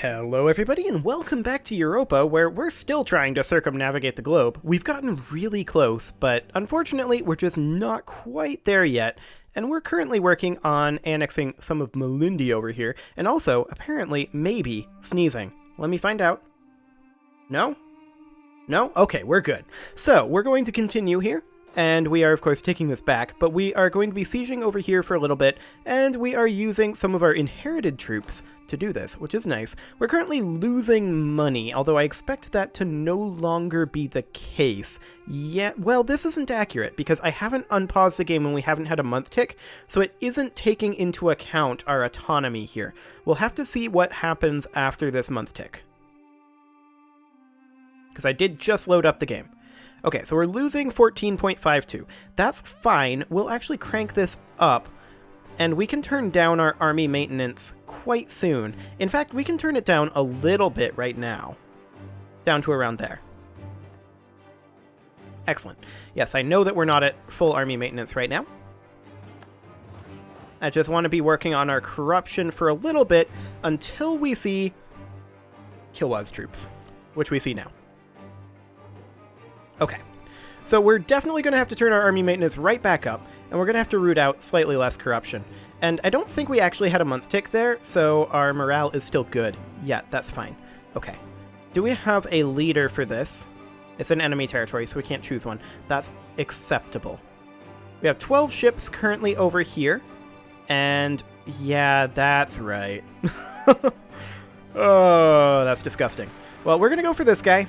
Hello everybody and welcome back to Europa, where we're still trying to circumnavigate the globe. We've gotten really close, but unfortunately we're just not quite there yet, and we're currently working on annexing some of Malindi over here, and also, apparently, maybe, sneezing. Let me find out. No? No? Okay, we're good. So, we're going to continue here. And we are, of course, taking this back, but we are going to be sieging over here for a little bit, and we are using some of our inherited troops to do this, which is nice. We're currently losing money, although I expect that to no longer be the case. Yeah, well, this isn't accurate, because I haven't unpaused the game when we haven't had a month tick, so it isn't taking into account our autonomy here. We'll have to see what happens after this month tick. Because I did just load up the game. Okay, so we're losing 14.52. That's fine. We'll actually crank this up, and we can turn down our army maintenance quite soon. In fact, we can turn it down a little bit right now. Down to around there. Excellent. Yes, I know that we're not at full army maintenance right now. I just want to be working on our corruption for a little bit until we see Kilwa's troops, which we see now. Okay, so we're definitely going to have to turn our army maintenance right back up, and we're going to have to root out slightly less corruption. And I don't think we actually had a month tick there, so our morale is still good. Yeah, that's fine. Okay. Do we have a leader for this? It's an enemy territory, so we can't choose one. That's acceptable. We have 12 ships currently over here, and yeah, that's right. Oh, that's disgusting. Well, we're going to go for this guy.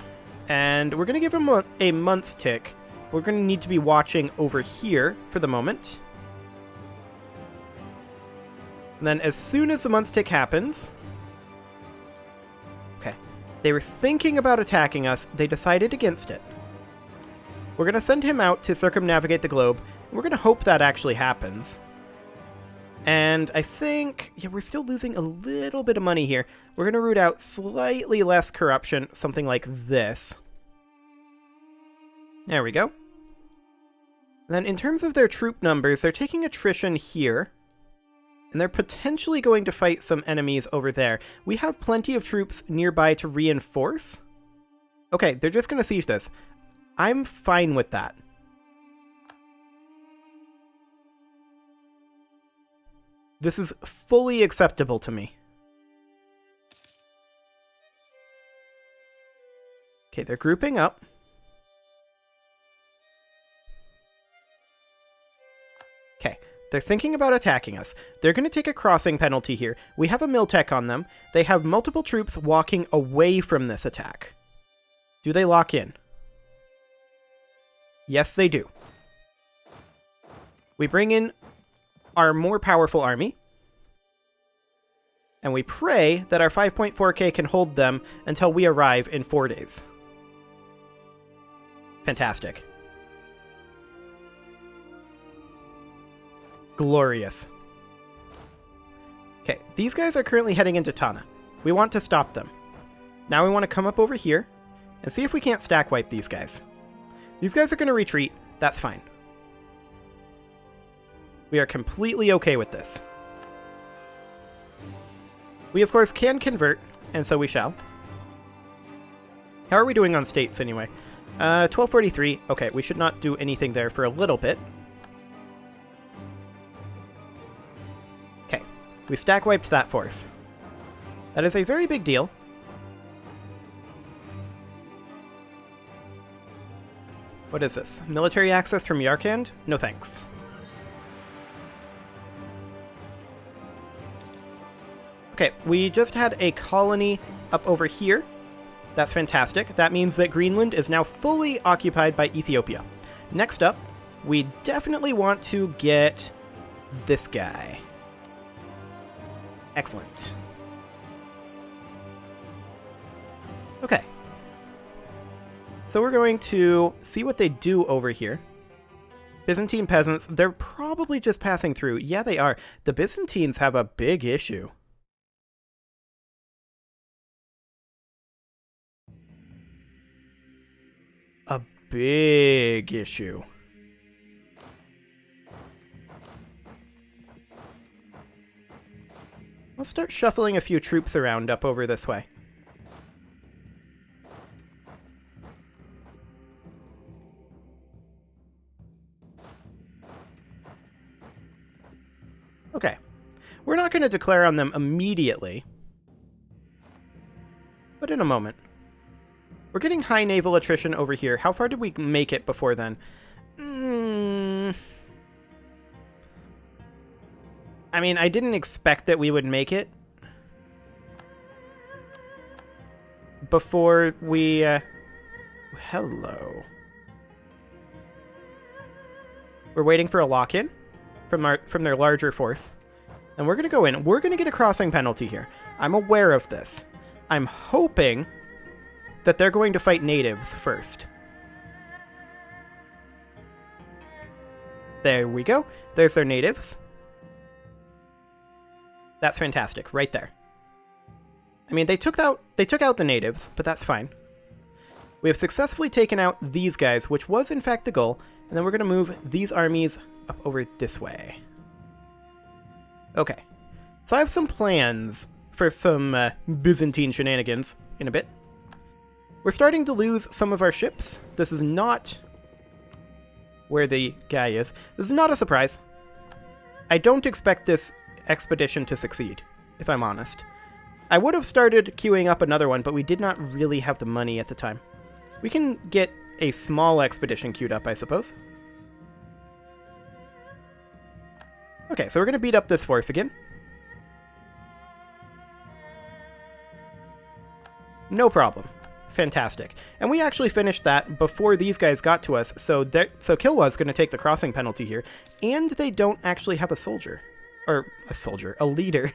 And we're going to give him a month tick. We're going to need to be watching over here for the moment. And then as soon as the month tick happens... Okay. They were thinking about attacking us. They decided against it. We're going to send him out to circumnavigate the globe. And we're going to hope that actually happens. And I think... Yeah, we're still losing a little bit of money here. We're going to root out slightly less corruption, something like this. There we go. Then in terms of their troop numbers, they're taking attrition here. And they're potentially going to fight some enemies over there. We have plenty of troops nearby to reinforce. Okay, they're just going to siege this. I'm fine with that. This is fully acceptable to me. Okay, they're grouping up. Okay, they're thinking about attacking us. They're going to take a crossing penalty here. We have a Miltech on them. They have multiple troops walking away from this attack. Do they lock in? Yes, they do. We bring in our more powerful army. And we pray that our 5.4k can hold them until we arrive in 4 days. Fantastic. Glorious. Okay, these guys are currently heading into Tana. We want to stop them. Now we want to come up over here and see if we can't stack wipe these guys. These guys are going to retreat. That's fine. We are completely okay with this. We, of course, can convert, and so we shall. How are we doing on states, anyway? 1243. Okay, we should not do anything there for a little bit. Okay, we stack wiped that force. That is a very big deal. What is this? Military access from Yarkand? No thanks. Okay, we just had a colony up over here. That's fantastic. That means that Greenland is now fully occupied by Ethiopia. Next up, we definitely want to get this guy. Excellent. Okay. So we're going to see what they do over here. Byzantine peasants, they're probably just passing through. Yeah, they are. The Byzantines have a big issue. A big issue. Let's start shuffling a few troops around up over this way. Okay. We're not going to declare on them immediately, but in a moment. We're getting high naval attrition over here. How far did we make it before then? I mean, I didn't expect that we would make it before we... Hello. We're waiting for a lock-in from their larger force. And we're going to go in. We're going to get a crossing penalty here. I'm aware of this. I'm hoping that they're going to fight natives first. There we go. There's their natives. That's fantastic, right there. I mean, they took out the natives, but that's fine. We have successfully taken out these guys, which was in fact the goal, and then we're going to move these armies up over this way. Okay, so I have some plans for some Byzantine shenanigans in a bit. We're starting to lose some of our ships. This is not where the guy is. This is not a surprise. I don't expect this expedition to succeed, if I'm honest. I would have started queuing up another one, but we did not really have the money at the time. We can get a small expedition queued up, I suppose. Okay, so we're going to beat up this force again. No problem. Fantastic. And we actually finished that before these guys got to us, so Kilwa's going to take the crossing penalty here, and they don't actually have a soldier. Or a leader.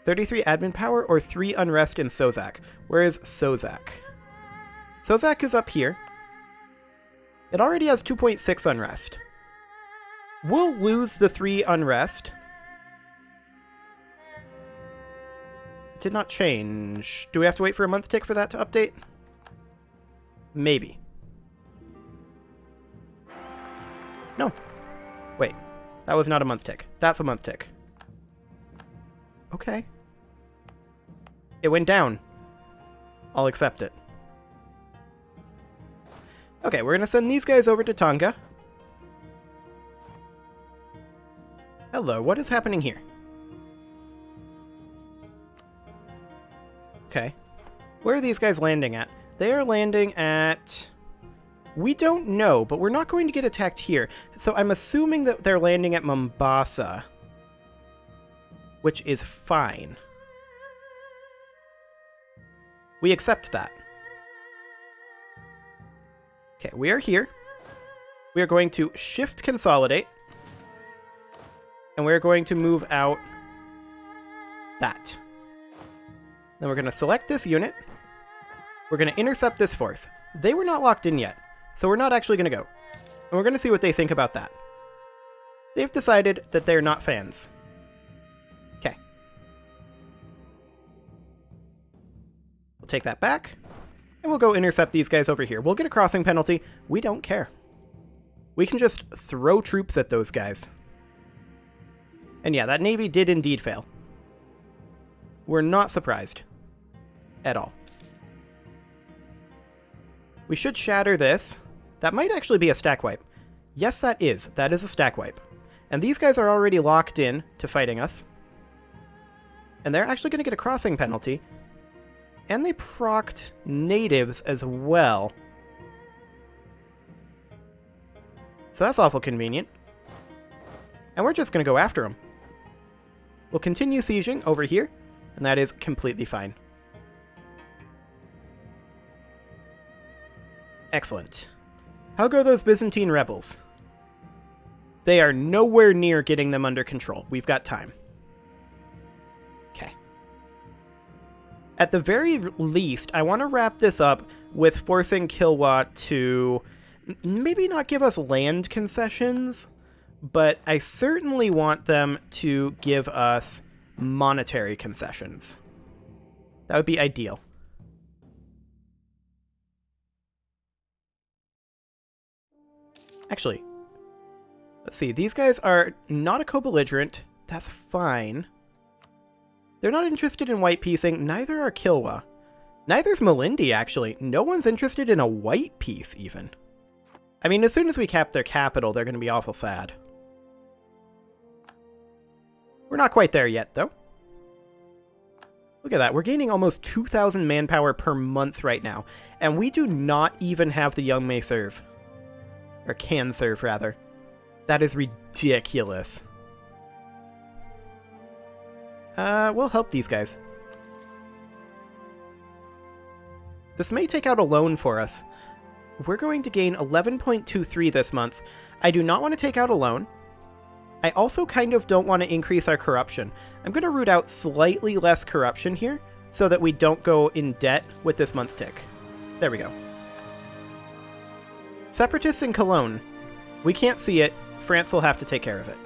33 admin power or 3 unrest in Sozak. Where is Sozak? Sozak is up here. It already has 2.6 unrest. We'll lose the 3 unrest. It did not change. Do we have to wait for a month tick for that to update? Maybe. No. Wait. That was not a month tick. That's a month tick. Okay. It went down. I'll accept it. Okay, we're going to send these guys over to Tonga. Hello, what is happening here? Okay. Where are these guys landing at? They are landing at... We don't know, but we're not going to get attacked here. So I'm assuming that they're landing at Mombasa, which is fine. We accept that. Okay, we are here. We are going to shift consolidate. And we're going to move out that. Then we're going to select this unit. We're going to intercept this force. They were not locked in yet, so we're not actually going to go. And we're going to see what they think about that. They've decided that they're not fans. Okay. We'll take that back, and we'll go intercept these guys over here. We'll get a crossing penalty. We don't care. We can just throw troops at those guys. And yeah, that navy did indeed fail. We're not surprised. At all. We should shatter this. That might actually be a stack wipe. Yes, that is. That is a stack wipe. And these guys are already locked in to fighting us. And they're actually going to get a crossing penalty. And they procced natives as well. So that's awful convenient. And we're just going to go after them. We'll continue sieging over here. And that is completely fine. Excellent. How go those Byzantine rebels? They are nowhere near getting them under control. We've got time. Okay. At the very least, I want to wrap this up with forcing Kilwa to maybe not give us land concessions, but I certainly want them to give us monetary concessions. That would be ideal. Actually, let's see. These guys are not a co-belligerent. That's fine. They're not interested in white piecing, neither are Kilwa. Neither's Malindi, actually. No one's interested in a white piece, even. I mean, as soon as we cap their capital, they're going to be awful sad. We're not quite there yet, though. Look at that. We're gaining almost 2,000 manpower per month right now, and we do not even have the young may serve. Or can serve, rather. That is ridiculous. We'll help these guys. This may take out a loan for us. We're going to gain 11.23 this month. I do not want to take out a loan. I also kind of don't want to increase our corruption. I'm going to root out slightly less corruption here so that we don't go in debt with this month tick. There we go. Separatists in Cologne. We can't see it. France will have to take care of it.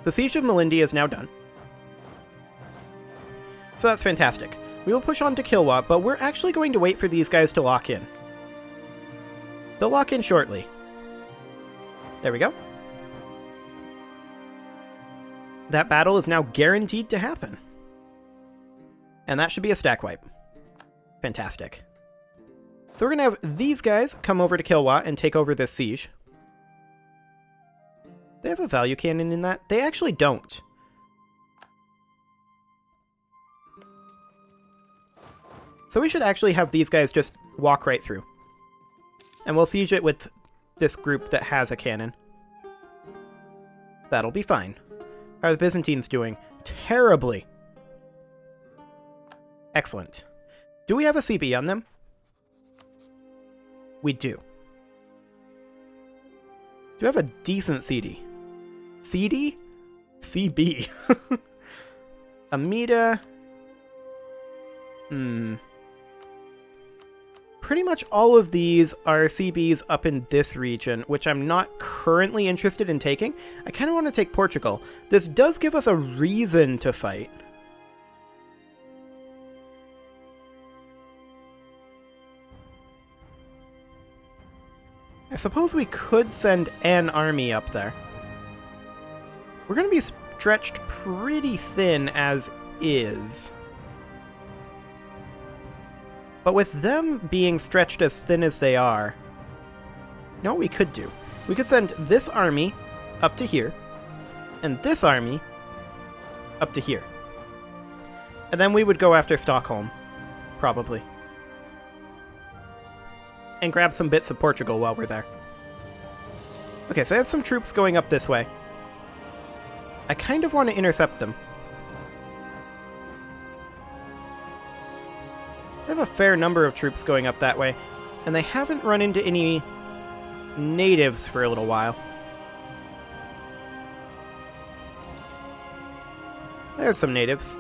The Siege of Malindi is now done. So that's fantastic. We will push on to Kilwa, but we're actually going to wait for these guys to lock in. They'll lock in shortly. There we go. That battle is now guaranteed to happen. And that should be a stack wipe. Fantastic. So we're going to have these guys come over to Kilwa and take over this siege. They have a value cannon in that? They actually don't. So we should actually have these guys just walk right through. And we'll siege it with this group that has a cannon. That'll be fine. How are the Byzantines doing? Terribly. Excellent. Do we have a CB on them? We do. Do we have a decent CD? CD? CB. Amida. Pretty much all of these are CBs up in this region, which I'm not currently interested in taking. I kind of want to take Portugal. This does give us a reason to fight. I suppose we could send an army up there. We're going to be stretched pretty thin as is. But with them being stretched as thin as they are, you know what we could do? We could send this army up to here, and this army up to here. And then we would go after Stockholm, probably. And grab some bits of Portugal while we're there. Okay, so I have some troops going up this way. I kind of want to intercept them. I have a fair number of troops going up that way, and they haven't run into any natives for a little while. There's some natives.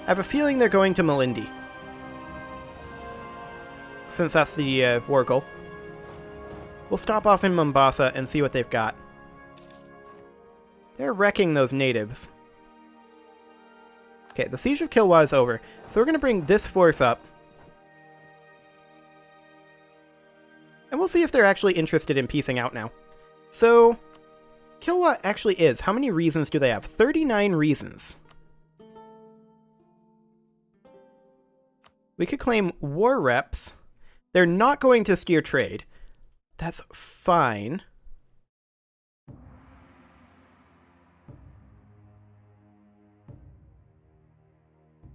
I have a feeling they're going to Malindi, since that's the war goal. We'll stop off in Mombasa and see what they've got. They're wrecking those natives. Okay, the Siege of Kilwa is over, so we're going to bring this force up. And we'll see if they're actually interested in piecing out now. So, Kilwa actually is. How many reasons do they have? 39 reasons. We could claim war reps. They're not going to steer trade. That's fine.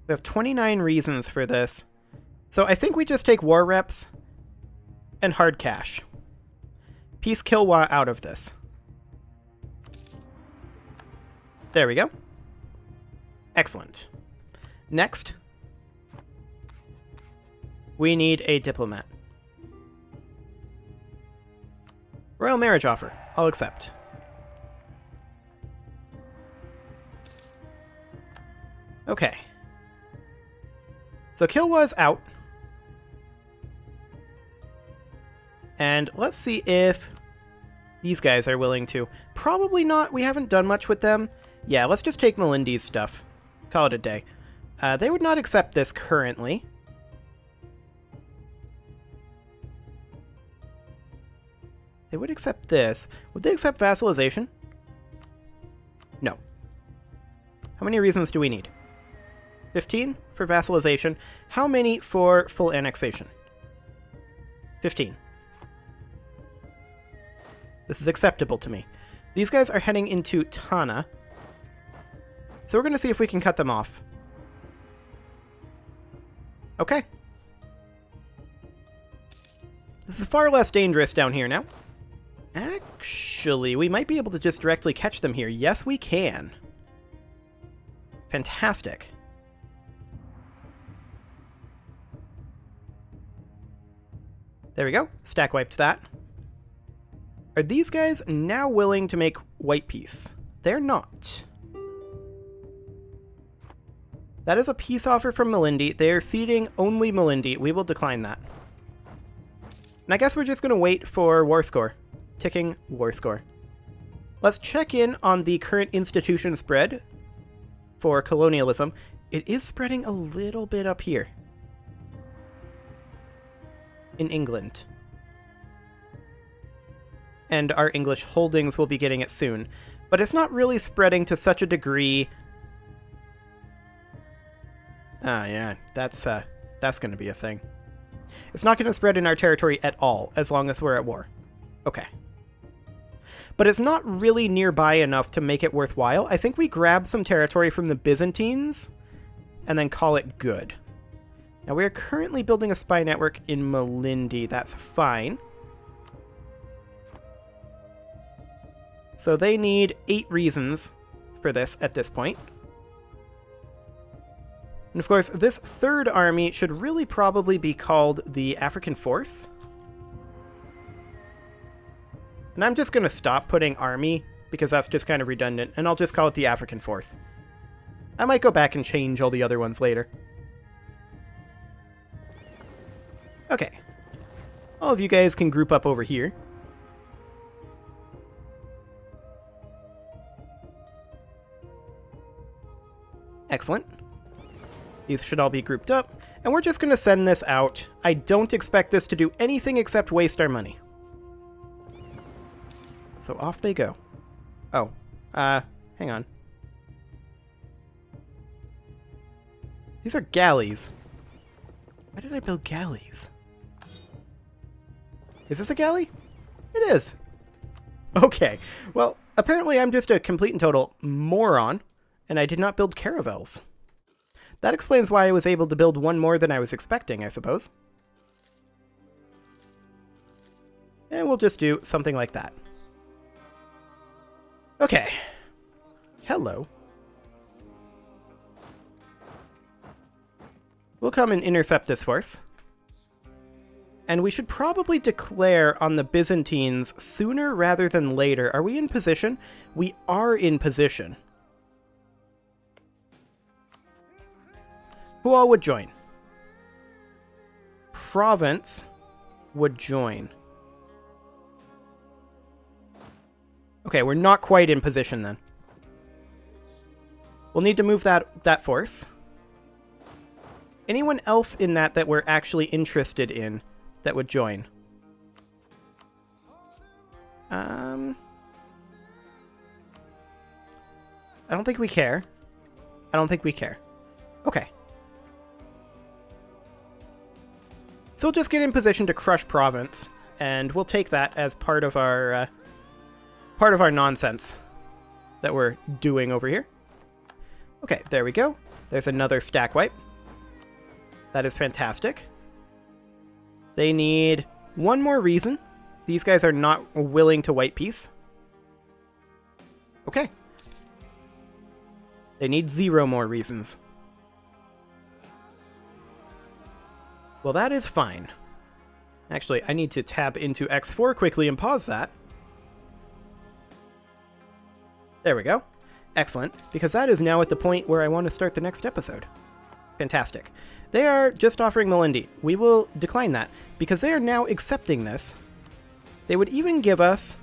We have 29 reasons for this. So I think we just take war reps and hard cash. Piece Kilwa out of this. There we go. Excellent. Next, we need a diplomat. Royal marriage offer. I'll accept. Okay. So Kilwa's out. And let's see if these guys are willing to. Probably not. We haven't done much with them. Yeah, let's just take Melindi's stuff. Call it a day. They would not accept this currently. They They would accept this. Would they accept vassalization? No. How many reasons do we need? 15 for vassalization. How many for full annexation? 15. This is acceptable to me. These guys are heading into Tana. So we're going to see if we can cut them off. Okay. This is far less dangerous down here now. Actually, we might be able to just directly catch them here. Yes, we can. Fantastic. There we go. Stack wiped that. Are these guys now willing to make white peace? They're not. That is a peace offer from Malindi. They are ceding only Malindi. We will decline that. And I guess we're just going to wait for war score. Ticking war score. Let's check in on the current institution spread for colonialism. It is spreading a little bit up here in England. And our English holdings will be getting it soon. But it's not really spreading to such a degree. Yeah, that's going to be a thing. It's not going to spread in our territory at all, as long as we're at war. Okay. But it's not really nearby enough to make it worthwhile. I think we grab some territory from the Byzantines and then call it good. Now, we are currently building a spy network in Malindi. That's fine. So they need 8 reasons for this at this point. And of course, this third army should really probably be called the African Fourth. And I'm just going to stop putting army, because that's just kind of redundant, and I'll just call it the African Fourth. I might go back and change all the other ones later. Okay. All of you guys can group up over here. Excellent. These should all be grouped up, and we're just going to send this out. I don't expect this to do anything except waste our money. So off they go. Oh, hang on. These are galleys. Why did I build galleys? Is this a galley? It is. Okay, well, apparently I'm just a complete and total moron, and I did not build caravels. That explains why I was able to build one more than I was expecting, I suppose. And we'll just do something like that. Okay. Hello. We'll come and intercept this force. And we should probably declare on the Byzantines sooner rather than later. Are we in position? We are in position. Who all would join? Province would join. Okay, we're not quite in position then. We'll need to move that force. Anyone else in that we're actually interested in that would join? I don't think we care. I don't think we care. Okay. So we'll just get in position to crush province, and we'll take that as part of our nonsense that we're doing over here. Okay, there we go. There's another stack wipe. That is fantastic. They need one more reason. These guys are not willing to white peace. Okay. They need 0 more reasons. Well, that is fine. Actually, I need to tab into X4 quickly and pause that. There we go. Excellent, because that is now at the point where I want to start the next episode. Fantastic. They are just offering Malindi. We will decline that, because they are now accepting this. They would even give us...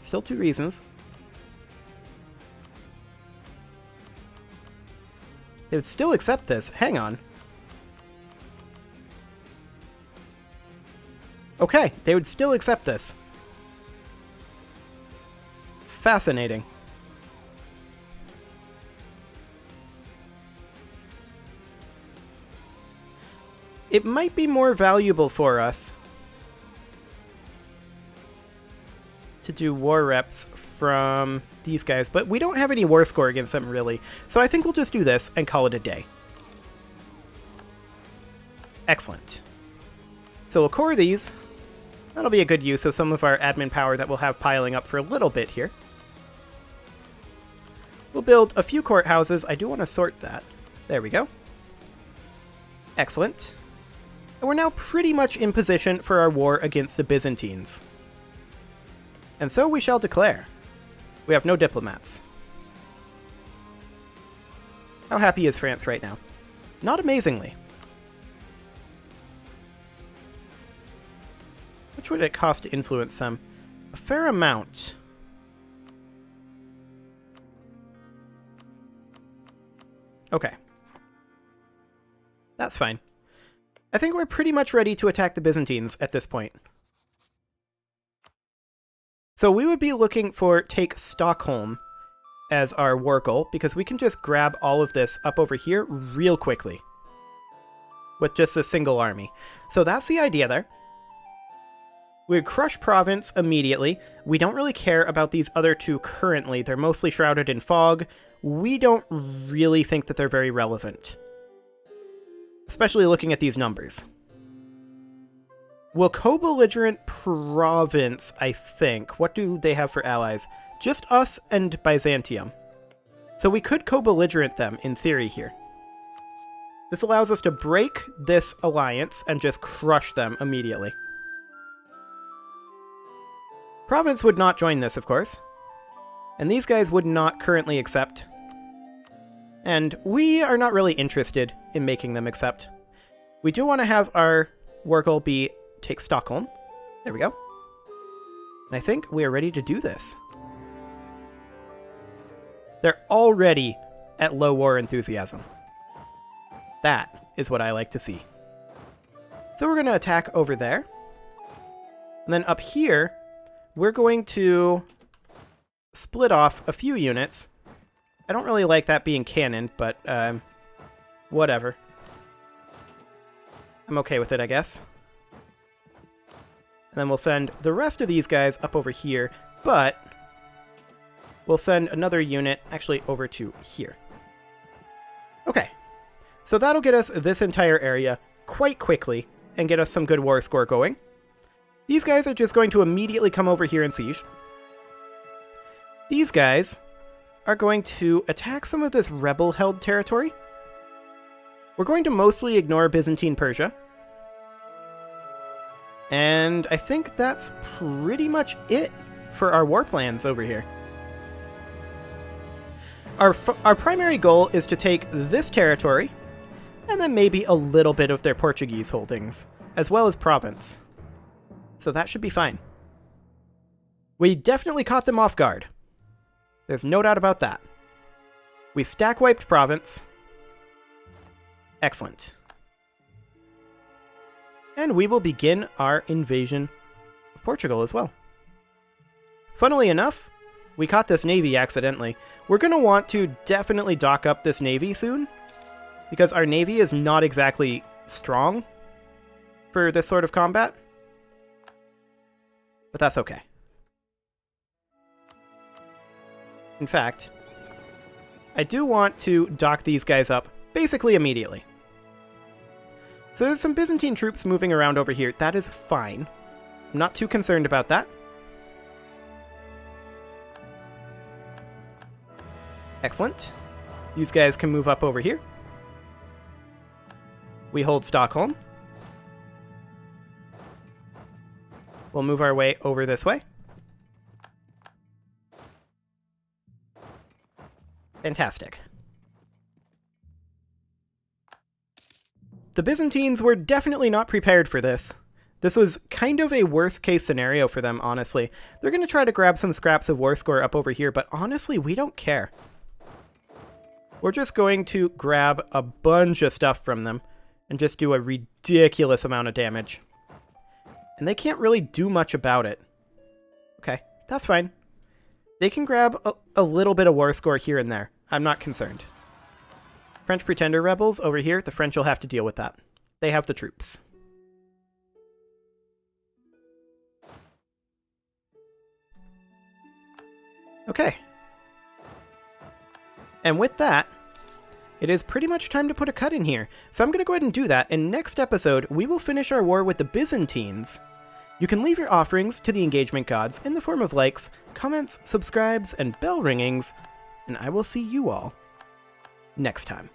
still 2 reasons. They would still accept this. Hang on. Okay, they would still accept this. Fascinating. It might be more valuable for us to do war reps from these guys, but we don't have any war score against them, really. So I think we'll just do this and call it a day. Excellent. So we'll core these. That'll be a good use of some of our admin power that we'll have piling up for a little bit here. We'll build a few courthouses. I do want to sort that. There we go. Excellent. And we're now pretty much in position for our war against the Byzantines. And so we shall declare. We have no diplomats. How happy is France right now? Not amazingly. Which would it cost to influence them? A fair amount. Okay. That's fine. I think we're pretty much ready to attack the Byzantines at this point. So we would be looking for take Stockholm as our war goal, because we can just grab all of this up over here real quickly with just a single army. So that's the idea there. We would crush Province immediately. We don't really care about these other two currently. They're mostly shrouded in fog. We don't really think that they're very relevant, especially looking at these numbers. We'll co-belligerent Province, I think. What do they have for allies? Just us and Byzantium. So we could co-belligerent them, in theory, here. This allows us to break this alliance and just crush them immediately. Province would not join this, of course. And these guys would not currently accept. And we are not really interested in making them accept. We do want to have our war goal be take Stockholm. There we go. And I think we are ready to do this. They're already at low war enthusiasm. That is what I like to see. So we're going to attack over there. And then up here, we're going to split off a few units. I don't really like that being cannon, but whatever. I'm okay with it, I guess. And then we'll send the rest of these guys up over here, but we'll send another unit actually over to here. Okay, so that'll get us this entire area quite quickly and get us some good war score going. These guys are just going to immediately come over here and siege. These guys are going to attack some of this rebel-held territory. We're going to mostly ignore Byzantine Persia. And I think that's pretty much it for our war plans over here. Our primary goal is to take this territory, and then maybe a little bit of their Portuguese holdings, as well as Provence. So that should be fine. We definitely caught them off guard. There's no doubt about that. We stack-wiped Provence. Excellent. And we will begin our invasion of Portugal as well. Funnily enough, we caught this navy accidentally. We're going to want to definitely dock up this navy soon, because our navy is not exactly strong for this sort of combat. But that's okay. In fact, I do want to dock these guys up basically immediately. So there's some Byzantine troops moving around over here. That is fine. I'm not too concerned about that. Excellent. These guys can move up over here. We hold Stockholm. We'll move our way over this way. Fantastic. The Byzantines were definitely not prepared for this. This was kind of a worst-case scenario for them, honestly. They're going to try to grab some scraps of war score up over here, but honestly, we don't care. We're just going to grab a bunch of stuff from them and just do a ridiculous amount of damage. And they can't really do much about it. Okay, that's fine. They can grab a little bit of war score here and there. I'm not concerned. French Pretender rebels over here, the French will have to deal with that. They have the troops. Okay. And with that, it is pretty much time to put a cut in here. So I'm going to go ahead and do that, and next episode, we will finish our war with the Byzantines. You can leave your offerings to the engagement gods in the form of likes, comments, subscribes, and bell ringings, and I will see you all next time.